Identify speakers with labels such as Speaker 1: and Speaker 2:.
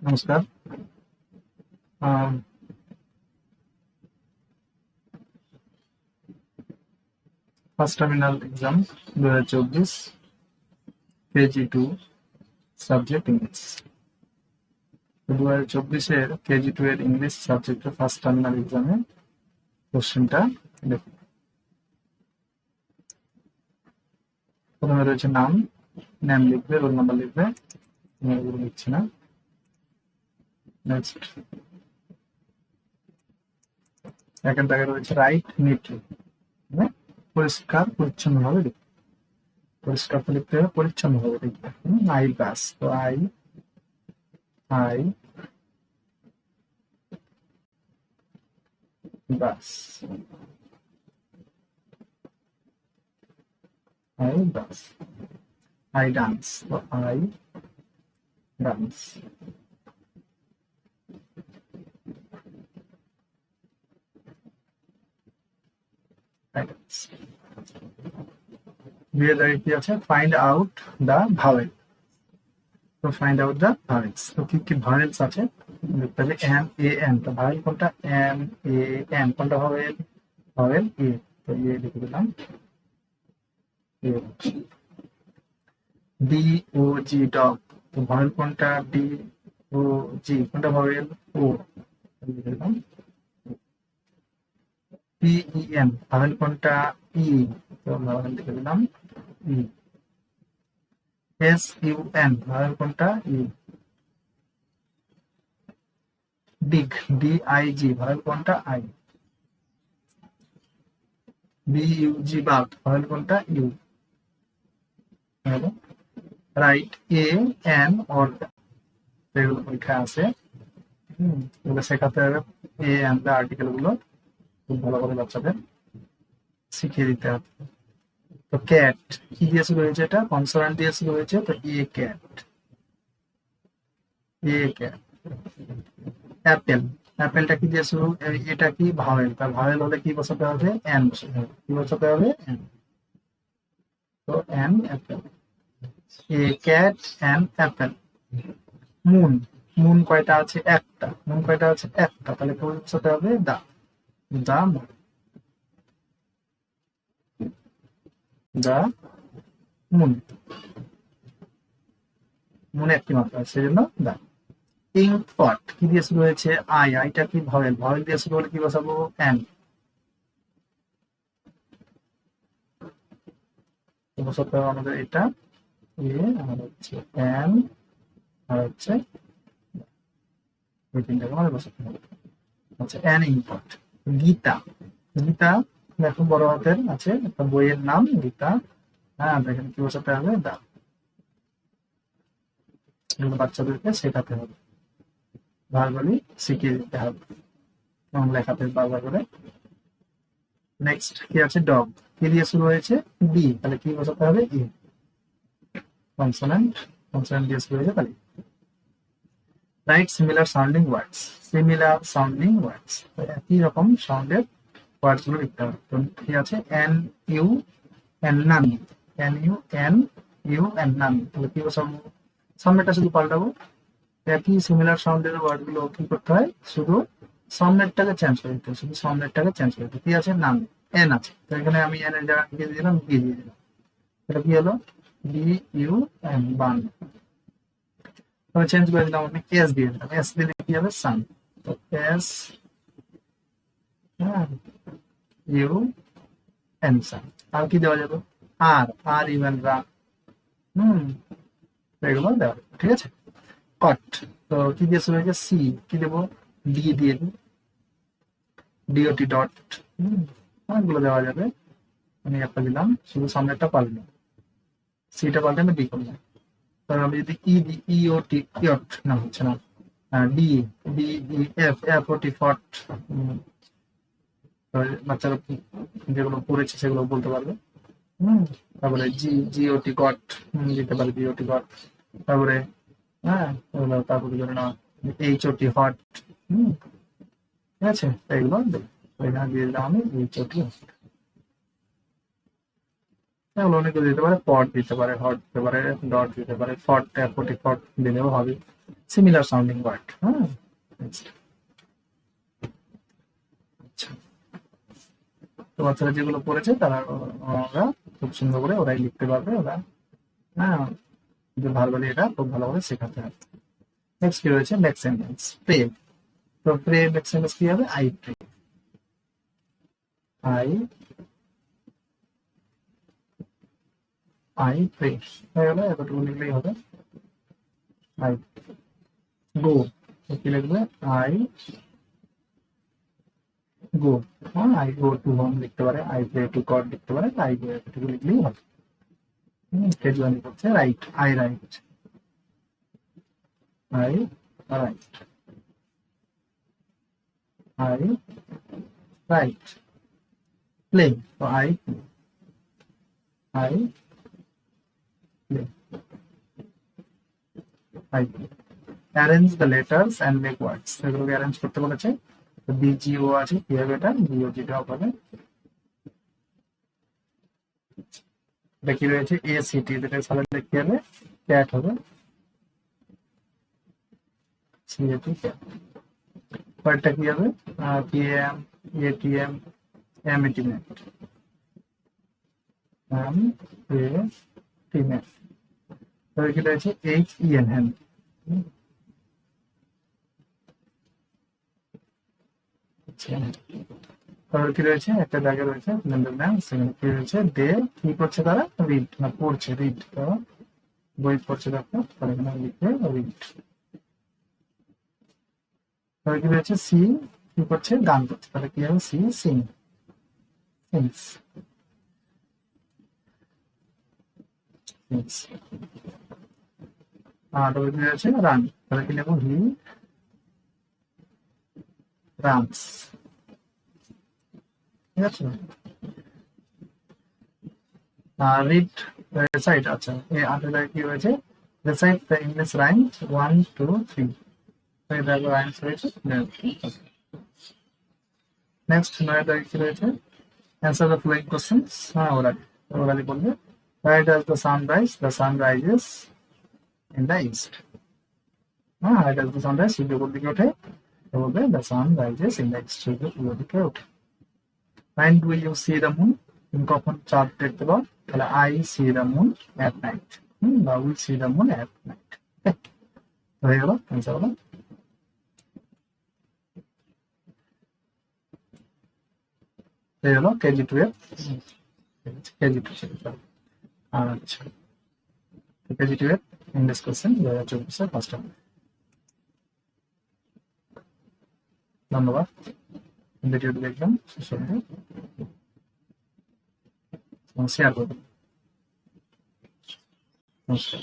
Speaker 1: নমস্কার। First terminal exam 2024 KG2 subject English. 2024-এর KG2 এর ইংলিশ সাবজেক্টের ফার্স্ট টার্মিনাল এক্সামে কোশ্চেনটা দেখুন। প্রথমে রয়েছে নাম লিখবে, রোল নাম্বার লিখবে, এগুলো লিখছি না। নেক্সট একের দাগে রয়েছে রাইট নিটলি, মানে পরিষ্কার পরিচ্ছন্ন ভাবে লিখবে। পরিষ্কার তো লিখতে হবে, পরিচ্ছন্ন ভাবে লিখবে। আই বাস, তো I I bus, I bus. I dance, তো আই ডান্স। দুইয়ের জায়গায় কি আছে? Find out the vowel. তো ফাইন্ড আউট দা ভাওয়েলস, তো কি কি ভাওয়েলস আছে লিখতে হবে। এম এ এন, তো ভাওয়েল কোনটা? M A N. কোনটা ভাওয়েল? ভাওয়েল এ, তো এ লিখে দিলাম। ডি ও জি, ডগ, তো ভাওয়েল কোনটা? D O G. কোনটা ভাওয়েল? ও, লিখে দিলাম। পি ই এন, ভাওয়েল কোনটা? ই, তো ভাওয়েল লিখে দিলাম E. S U N, vowel কোনটা? E. Dig, D I G, vowel কোনটা? আই। বি ইউ জি, বাঘ, ভাওয়েল কোনটা? U. Write A N or, এগুলো পরীক্ষা আছে, এগুলো শেখাতে হবে। এ এন দা আর্টিকেল গুলো খুব ভালো করে বাচ্চাদের শিখিয়ে দিতে হবে। তো ক্যাট কি দিয়ে শুরু হয়েছে? এটা কনসোনেন্ট দিয়ে শুরু হয়েছে, তো a cat, a cat. Apple, অ্যাপেলটা কি দিয়ে শুরু? এটা কি ভাওয়েল, তার ভাওয়েল হলে কি বসাতে হবে? এন বসাতে হবে। কি বসাতে হবে? এন, তো N Apple. A cat an Apple. Moon, moon কয়টা আছে? একটা। মুন কয়টা আছে? একটা, তাহলে কি বসাতে হবে? The, the moon, the moon. Moon একটি মাত্রা আছে, সেজন্য দা। ইঙ্ক পট কি দিয়ে শুরু হয়েছে? আই, আইটা কি ভাওয়েল, ভাওয়েল দিয়ে শুরু হলে কি বসাবো? এন, বসাতে হবে আমাদের এটা এ, আর হচ্ছে এন, আর হচ্ছে এই তিনটাকে আমাদের বসাতে হবে। আচ্ছা, অ্যান ইম্পর্ট। গীতা, গীতা দেখো বড় হাতের আছে, একটা বইয়ের নাম গীতা। হ্যাঁ, দেখেন কি বসাতে হবে? দা। এগুলো বাচ্চাদেরকে শেখাতে হবে, ভার্বালি শিখিয়ে দিতে হবে এবং লেখাতে বারবার করে। নেক্সট কি আছে? ডগ, কি দিয়ে শুরু হয়েছে? বি, তাহলে কি বসাতে হবে? ই। কনসোনেন্ট, কনসোনেন্ট দিয়ে শুরু হয়েছে, তাহলে রাইট সিমিলার সাউন্ডিং ওয়ার্ডস, সিমিলার সাউন্ডিং ওয়ার্ডস, একই রকম সাউন্ডের ওয়ার্ডস গুলো লিখতে হবে। তো কি আছে? N U N, nun, N U N U N, nun, তাহলে কি বসাবো? সামনেটা শুধু পাল্টাবো। একই সিমিলার সাউন্ডের ওয়ার্ড গুলো কি করতে হয়? শুধু সামনেরটাকে চেঞ্জ করে দিতে হয়, শুধু সামনেরটাকে চেঞ্জ করে দিতে। কি আছে? নান, এন আছে, তো এখানে আমি এন এর জায়গায় দিয়ে দিলাম বি দিয়ে দিলাম। এটা কি হলো? বি ইউ এন, বান। তবে চেঞ্জ করে দিলাম, আমি এস দিয়ে দিলাম। এস দিলে কি হবে? সান, তো এস, হ্যাঁ, ইউ এন, সান। আর কি দেওয়া যাবে? আর, আর ইভেন রা, হুম, এগুলো দেওয়া যাবে, ঠিক আছে। কট, তো কি দিয়ে শুরু হয়েছে? সি, কি দেবো? ডি দিয়ে দিই, ডিওটি ডট, অনেকগুলো দেওয়া যাবে। আমি একটা দিলাম, শুধু সামনেরটা পাল্টালাম, সিটা পাল্টে আমি ডি করলাম। তারপর আমি যদি ই দিই, ইওটি, ইয়ট, না হচ্ছে না, D, D E F, F O T, ফট। বাচ্চারা যেগুলো পড়েছে সেগুলো বলতে পারবে। হুম, তারপরে জি, জিওটি গট, দিতে পারে জিওটি গট। তারপরে হ্যাঁ, এগুলো তারপরে ধরে না এইচওটি হট। হুম, ঠিক আছে, এইগুলো দেবো। এখানে দিয়ে দিলাম আমি এইচওটি হট। এগুলো অনেকে দিতে পারে, পট দিতে পারে, হট দিতে পারে, ডট দিতে পারে, ফট, ফোর্টি ফট দিলেও হবে। Similar sounding word. হ্যাঁ, next। আচ্ছা, তো বাচ্চারা যেগুলো পড়েছে তারা ওরা খুব সুন্দর করে ওরাই লিখতে পারবে ওরা। হ্যাঁ, ভার্বালি এটা খুব ভালোভাবে শেখাতে হবে। নেক্সট কি রয়েছে, নেক্সট সেন্টেন্স প্রে। তো প্রে নেক্সট সেন্টেন্স কি হবে, I pray. I I pray হয়ে গেল, এতটুকু লিখলেই হবে। আই গো, কি লিখবে, আই গো। হ্যাঁ, আই গো টু হোম লিখতে পারে, আই প্রে টু গড লিখতে পারে, আই গো এতটুকু লিখলেই হবে। কেজুয়ালি করছে write, I write, I write, I write. Play, তো I I play, I arrange the letters and make words, এগুলোকে অ্যারেঞ্জ করতে বলেছে। বিজিও আছে, কি হবে এটা, বিওজি ড্রপ হবে। এটা কি রয়েছে, এ সিটি, যেটা সালে লিখতে হবে ক্যাট হবে, সিএটি ক্যাট। পরেরটা কি হবে, PM ATM MAT net, M A T net. তবে কি রয়েছে, এইচ ইএন হ্যান্ড। তারপর কি রয়েছে, একটা জায়গা রয়েছে সেখানে কি রয়েছে, দে কি করছে তারা, রিড না পড়ছে, রিড। তো বই পড়ছে দেখো, তাহলে এখানে লিখে রিড। তারপর কি রয়েছে, সি কি করছে, গান করছে, তাহলে কি হবে, সি সিং, সিংস, সিংস। আর তারপর কি রয়েছে, রান, তাহলে কি লিখবো, হি রানস। ঠিক আছে, রিড রেসাইট, আচ্ছা এই আটের কি রয়েছে, রেসাইট দ্য ইংলিশ রাইম 1 2 3, এটা রাইমস রয়েছে। নেক্সট নয়টা কি রয়েছে, অ্যান্সার দ্য ফলোইং কোশ্চেন্স। হ্যাঁ, ওরালি বলবে, where does the sun rise, the sun rises in the east। হ্যাঁ, where does the sun rise, সূর্য কোন দিকে ওঠে, তো বলবে the sun rises in the east, সূর্য পূর্ব দিকে ওঠে। when do you see the moon, তুমি কখন চাঁদ দেখতে পাও, তাহলে I see the moon at night, বা we see the moon at night। হয়ে গেল অ্যান্সার হলো। এই হলো কেজি টু এর, কেজি টু ছিল। আচ্ছা, কেজি টু এর ইংলিশ কোশ্চেন 2024 ফার্স্ট টাইম। ধন্যবাদ, ভিডিওটি দেখলাম, শেষ হবে শেয়ার করবেন। নমস্কার।